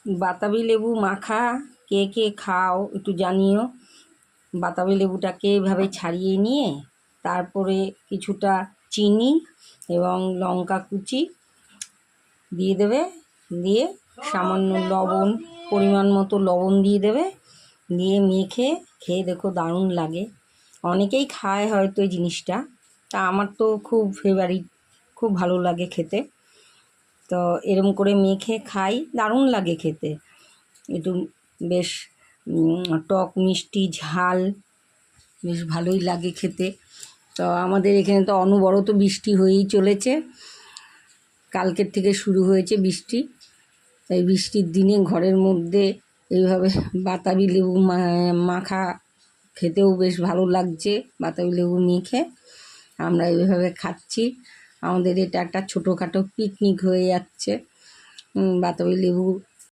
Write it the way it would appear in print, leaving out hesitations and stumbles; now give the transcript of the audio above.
বাতাবি লেবু মাখা কে কে খাও একটু জানিও। বাতাবি লেবুটাকে এভাবে ছাড়িয়ে নিয়ে তারপরে কিছুটা চিনি এবং লঙ্কা কুচি দিয়ে দেবে, দিয়ে সামান্য লবণ, পরিমাণ মতো লবণ দিয়ে দেবে, দিয়ে মেখে খেয়ে দেখো দারুণ লাগে। অনেকেই খায় হয়তো এই জিনিসটা, তা আমার তো খুব ফেভারিট, খুব ভালো লাগে খেতে। তো এরম করে মেখে খাই, দারুণ লাগে খেতে। একটু বেশ টক মিষ্টি ঝাল, বেশ ভালোই লাগে খেতে। তো আমাদের এখানে তো অনবরত বৃষ্টি হয়েই চলেছে, কালকের থেকে শুরু হয়েছে বৃষ্টি। তাই বৃষ্টির দিনে ঘরের মধ্যে এইভাবে বাতাবি লেবু মাখা খেতেও বেশ ভালো লাগছে। বাতাবি লেবু মেখে আমরা এইভাবে খাচ্ছি। আমাদের এটা একটা ছোটোখাটো পিকনিক হয়ে যাচ্ছে। বাতাবি লেবু